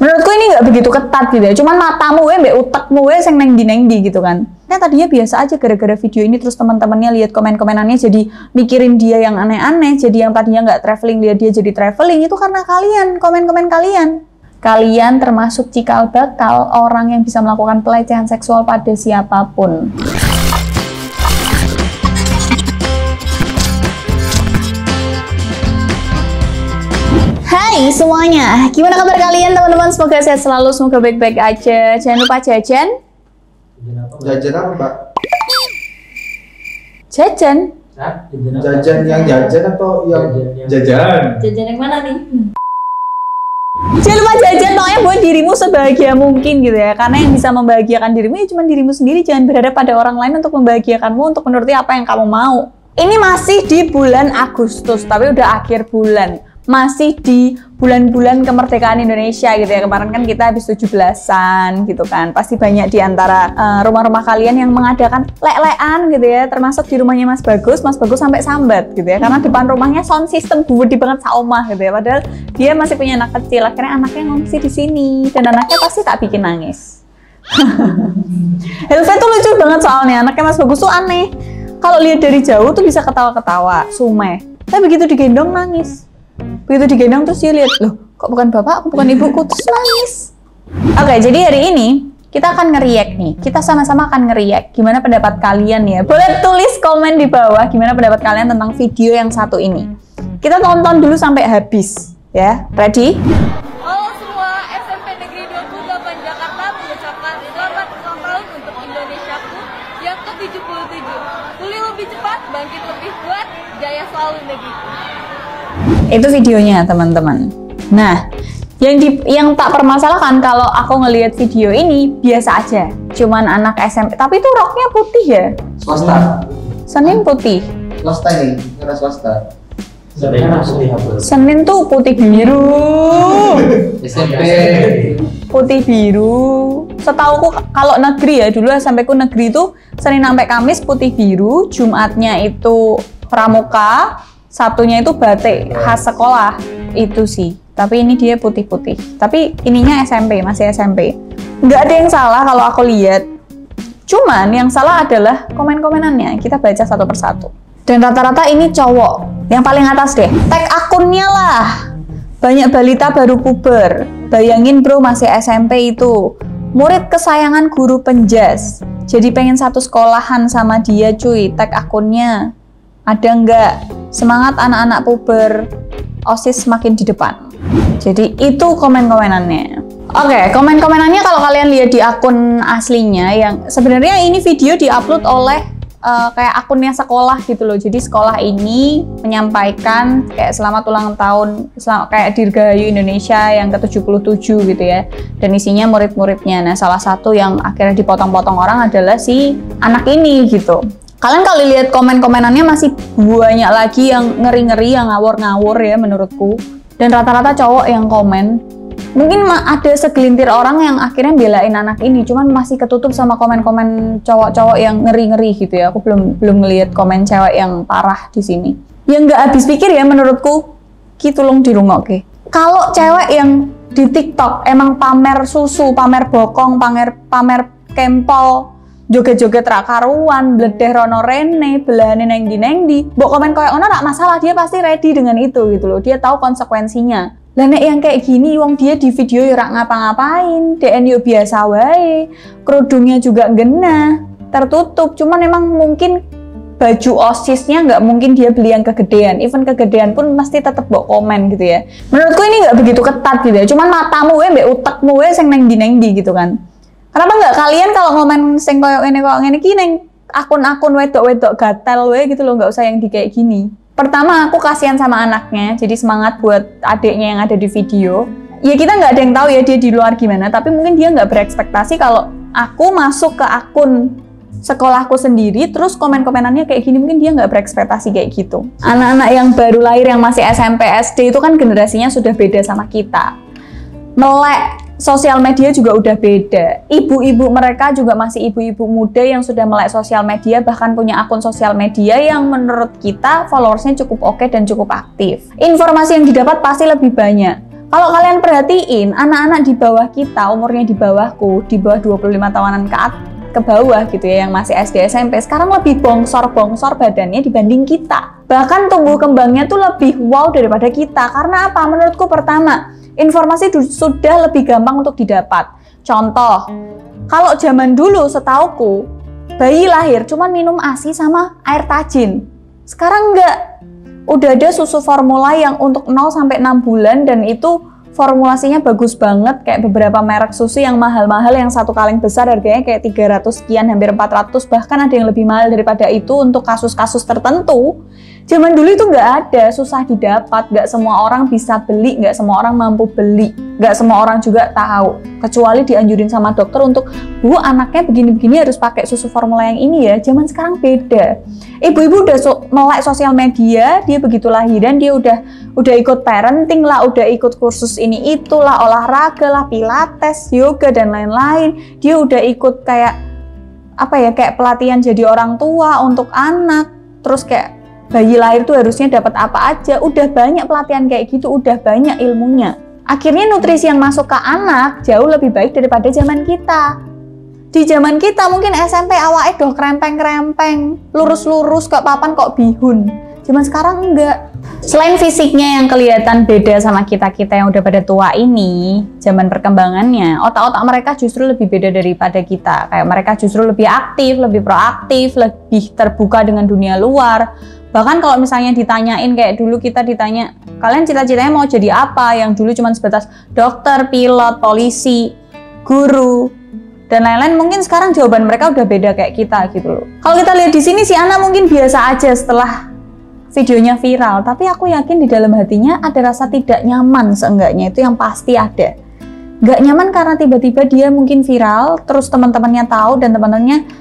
Menurutku ini nggak begitu ketat gitu ya, cuman matamu mbak utekmu sing neng di gitu kan. Nah tadinya biasa aja gara-gara video ini terus teman-temannya lihat komen-komenannya jadi mikirin dia yang aneh-aneh, jadi yang tadinya nggak traveling lihat dia jadi traveling, itu karena kalian, komen-komen kalian. Kalian termasuk cikal bakal orang yang bisa melakukan pelecehan seksual pada siapapun. Hai semuanya, gimana kabar kalian teman-teman? Semoga sehat selalu, semoga baik-baik aja. Jangan lupa jajan. Jajan apa, Mbak? Jajan? Jajan yang jajan atau yang jajan? Jajan yang mana nih? Jangan lupa jajan, pokoknya buat dirimu sebahagia mungkin gitu ya. Karena yang bisa membahagiakan dirimu ya cuma dirimu sendiri. Jangan berharap pada orang lain untuk membahagiakanmu, untuk menuruti apa yang kamu mau. Ini masih di bulan Agustus, tapi udah akhir bulan. Masih di bulan-bulan kemerdekaan Indonesia gitu ya. Kemarin kan kita habis 17-an gitu kan. Pasti banyak di antara rumah-rumah kalian yang mengadakan lek-lekan gitu ya. Termasuk di rumahnya Mas Bagus sampai sambat gitu ya. Karena depan rumahnya sound system gede banget saomah gitu ya. Padahal dia masih punya anak kecil. Akhirnya anaknya ngungsi di sini dan anaknya pasti tak bikin nangis. Helve tuh lucu banget soalnya. Anaknya Mas Bagus tuh aneh. Kalau lihat dari jauh tuh bisa ketawa-ketawa, sumeh. Tapi begitu digendong nangis. Begitu digendong terus dia lihat, loh kok bukan bapakku, bukan ibuku, terus nangis. Oke, jadi hari ini kita akan nge-react nih. Kita sama-sama akan nge-react. Gimana pendapat kalian ya? Boleh tulis komen di bawah gimana pendapat kalian tentang video yang satu ini. Kita tonton dulu sampai habis ya. Ready? Halo semua, SMP Negeri 28 Jakarta mengucapkan selamat ulang tahun untuk Indonesiaku yang ke-77. Pulih lebih cepat, bangkit lebih kuat, jaya selalu negeriku. Itu videonya teman-teman. Nah, yang tak permasalahkan kalau aku ngelihat video ini biasa aja, cuman anak SMP, tapi itu roknya putih ya. Swasta. Senin putih. Swasta ini, karena swasta. Senin tuh putih biru. SMP. Putih biru. Setauku kalau negeri ya, dulu SMP ku negeri itu Senin sampai Kamis putih biru, Jumatnya itu pramuka, Sabtunya itu batik khas sekolah itu sih. Tapi ini dia putih-putih. Tapi ininya SMP, masih SMP. Nggak ada yang salah kalau aku lihat. Cuman yang salah adalah komen-komenannya. Kita baca satu persatu. Dan rata-rata ini cowok. Yang paling atas deh. Tag akunnya lah. Banyak balita baru puber. Bayangin bro masih SMP itu. Murid kesayangan guru penjas. Jadi pengen satu sekolahan sama dia cuy. Tag akunnya. Ada nggak? Semangat anak-anak puber, OSIS semakin di depan. Jadi itu komen-komenannya. Oke, komen-komenannya kalau kalian lihat di akun aslinya, yang sebenarnya ini video diupload oleh kayak akunnya sekolah gitu loh. Jadi sekolah ini menyampaikan kayak selamat ulang tahun, kayak Dirgahayu Indonesia yang ke-77 gitu ya. Dan isinya murid-muridnya. Nah, salah satu yang akhirnya dipotong-potong orang adalah si anak ini gitu. Kalian kalau lihat komen-komenannya masih banyak lagi yang ngeri-ngeri, yang ngawur-ngawur ya menurutku. Dan rata-rata cowok yang komen. Mungkin ada segelintir orang yang akhirnya belain anak ini, cuman masih ketutup sama komen-komen cowok-cowok yang ngeri-ngeri gitu ya. Aku belum ngelihat komen cewek yang parah di sini. Yang nggak habis pikir ya menurutku, kitulung dirungokke. Kalau cewek yang di TikTok emang pamer susu, pamer bokong, pamer kempol, joget-joget rak karuan, bledeh rono rene, belahane nengdi-nengdi. Mbok komen koyo ono rak masalah, dia pasti ready dengan itu gitu loh. Dia tahu konsekuensinya. Lah nek yang kayak gini wong dia di video ya rak ngapa-ngapain, DN yo biasa wae. Kerudungnya juga ngena, tertutup. Cuman emang mungkin baju OSISnya nggak mungkin dia beli yang kegedean. Even kegedean pun pasti tetep mbok komen gitu ya. Menurutku ini nggak begitu ketat gitu ya. Cuman matamu mbek utekmu sing nengdi-nengdi gitu kan. Kenapa nggak kalian kalau ngomen sing koyo ngene iki ning akun-akun wedok-wedok gatel we gitu loh, nggak usah yang di kayak gini. Pertama aku kasihan sama anaknya, jadi semangat buat adiknya yang ada di video. Ya kita nggak ada yang tahu ya dia di luar gimana, tapi mungkin dia nggak berekspektasi kalau aku masuk ke akun sekolahku sendiri, terus komen-komenannya kayak gini, mungkin dia nggak berekspektasi kayak gitu. Anak-anak yang baru lahir yang masih SMP, SD itu kan generasinya sudah beda sama kita. Melek sosial media juga udah beda. Ibu-ibu mereka juga masih ibu-ibu muda yang sudah melek sosial media, bahkan punya akun sosial media yang menurut kita followersnya cukup oke dan cukup aktif. Informasi yang didapat pasti lebih banyak. Kalau kalian perhatiin, anak-anak di bawah kita, umurnya di bawahku, di bawah 25 tahunan ke bawah gitu ya, yang masih SD SMP, sekarang lebih bongsor-bongsor badannya dibanding kita. Bahkan tumbuh kembangnya tuh lebih wow daripada kita. Karena apa? Menurutku pertama, informasi sudah lebih gampang untuk didapat. Contoh, kalau zaman dulu setauku, bayi lahir cuma minum ASI sama air tajin. Sekarang enggak. Udah ada susu formula yang untuk 0 sampai 6 bulan dan itu formulasinya bagus banget, kayak beberapa merek susu yang mahal-mahal yang satu kaleng besar harganya kayak 300 sekian, hampir 400, bahkan ada yang lebih mahal daripada itu untuk kasus-kasus tertentu. Zaman dulu itu nggak ada, susah didapat, nggak semua orang bisa beli, nggak semua orang mampu beli, nggak semua orang juga tahu, kecuali dianjurin sama dokter untuk, Bu, anaknya begini-begini harus pakai susu formula yang ini ya. Zaman sekarang beda. Ibu-ibu udah melek sosial media, dia begitu lahiran, dia udah ikut parenting lah, udah ikut kursus ini itulah, olahraga lah, pilates, yoga, dan lain-lain. Dia udah ikut kayak, kayak pelatihan jadi orang tua untuk anak, terus kayak, bayi lahir tuh harusnya dapat apa aja, udah banyak pelatihan kayak gitu, udah banyak ilmunya. Akhirnya nutrisi yang masuk ke anak jauh lebih baik daripada zaman kita. Di zaman kita mungkin SMP awake doh krempeng-krempeng, lurus-lurus kok papan kok bihun. Zaman sekarang enggak. Selain fisiknya yang kelihatan beda sama kita-kita yang udah pada tua ini, zaman perkembangannya, otak-otak mereka justru lebih beda daripada kita. Kayak mereka justru lebih aktif, lebih proaktif, lebih terbuka dengan dunia luar. Bahkan kalau misalnya ditanyain kayak dulu kita ditanya, kalian cita-citanya mau jadi apa? Yang dulu cuma sebatas dokter, pilot, polisi, guru, dan lain-lain. Mungkin sekarang jawaban mereka udah beda kayak kita gitu loh. Kalau kita lihat di sini si Ana mungkin biasa aja setelah videonya viral, tapi aku yakin di dalam hatinya ada rasa tidak nyaman seenggaknya, itu yang pasti ada. Nggak nyaman karena tiba-tiba dia mungkin viral, terus teman-temannya tahu dan teman-temannya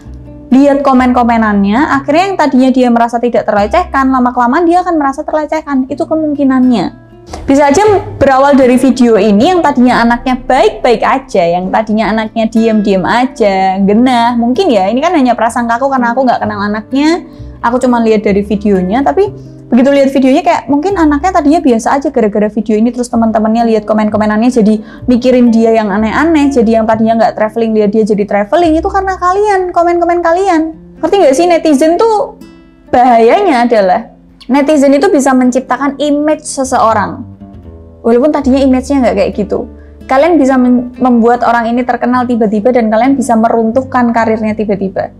lihat komen-komenannya, akhirnya yang tadinya dia merasa tidak terlecehkan, lama-kelamaan dia akan merasa terlecehkan. Itu kemungkinannya. Bisa aja berawal dari video ini yang tadinya anaknya baik-baik aja, yang tadinya anaknya diam-diam aja, genah. Mungkin ya, ini kan hanya prasangkaku karena aku nggak kenal anaknya, aku cuma lihat dari videonya, tapi begitu lihat videonya kayak mungkin anaknya tadinya biasa aja gara-gara video ini, terus teman-temannya lihat komen-komenannya jadi mikirin dia yang aneh-aneh, jadi yang tadinya nggak traveling dia jadi traveling. Itu karena kalian, komen-komen kalian. Ngerti nggak sih, netizen tuh bahayanya adalah netizen itu bisa menciptakan image seseorang walaupun tadinya image-nya nggak kayak gitu. Kalian bisa membuat orang ini terkenal tiba-tiba dan kalian bisa meruntuhkan karirnya tiba-tiba.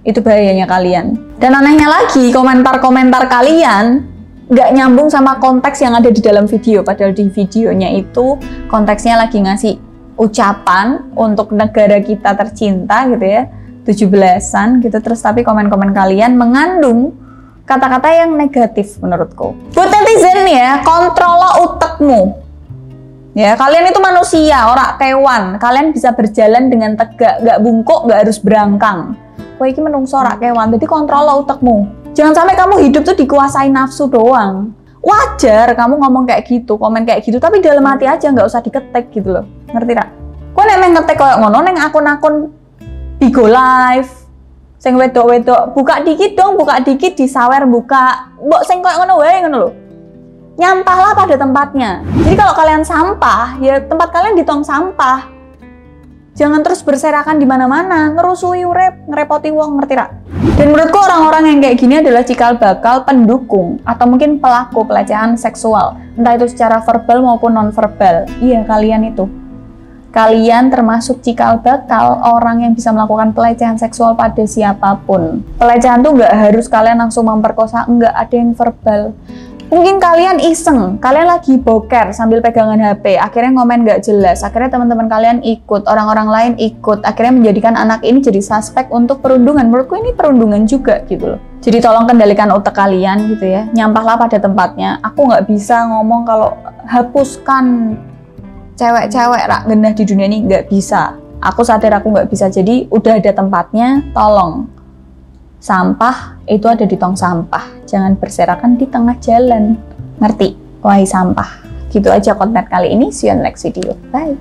Itu bahayanya kalian. Dan anehnya lagi, komentar-komentar kalian nggak nyambung sama konteks yang ada di dalam video. Padahal di videonya itu konteksnya lagi ngasih ucapan untuk negara kita tercinta gitu ya, 17-an gitu. Terus tapi komen-komen kalian mengandung kata-kata yang negatif menurutku. Buat netizen ya, kontrol utekmu. Ya, kalian itu manusia, orang kewan. Kalian bisa berjalan dengan tegak, nggak bungkuk, nggak harus berangkang. Wah, ini menungso rak kewan, jadi kontrol utekmu. Jangan sampai kamu hidup tuh dikuasai nafsu doang. Wajar kamu ngomong kayak gitu, komen kayak gitu, tapi dalam hati aja, nggak usah diketik gitu loh. Ngerti tak? Kok nek ngetik kayak ngono neng akun-akun Bigo Live, sing wedok-wedok, buka dikit dong, buka dikit disawer buka. Mbok sing kayak ngono wae ngono lho. Nyampahlah pada tempatnya. Jadi kalau kalian sampah, ya tempat kalian di tong sampah. Jangan terus berserakan di mana-mana, ngerusui urep, ngerepoti wong, ngerti tak? Dan menurutku orang-orang yang kayak gini adalah cikal bakal pendukung atau mungkin pelaku pelecehan seksual, entah itu secara verbal maupun non-verbal. Iya, kalian itu. Kalian termasuk cikal bakal orang yang bisa melakukan pelecehan seksual pada siapapun. Pelecehan tuh nggak harus kalian langsung memperkosa, nggak, ada yang verbal. Mungkin kalian iseng, kalian lagi boker sambil pegangan HP, akhirnya ngomen nggak jelas, akhirnya teman-teman kalian ikut, orang-orang lain ikut, akhirnya menjadikan anak ini jadi suspek untuk perundungan. Menurutku ini perundungan juga gitu loh. Jadi tolong kendalikan otak kalian gitu ya, nyampahlah pada tempatnya. Aku nggak bisa ngomong kalau hapuskan cewek-cewek rak genah di dunia ini, nggak bisa. Aku sadar aku nggak bisa, jadi udah ada tempatnya, tolong. Sampah itu ada di tong sampah, jangan berserakan di tengah jalan. Ngerti? Wahai sampah. Gitu aja konten kali ini, see you on next video. Bye.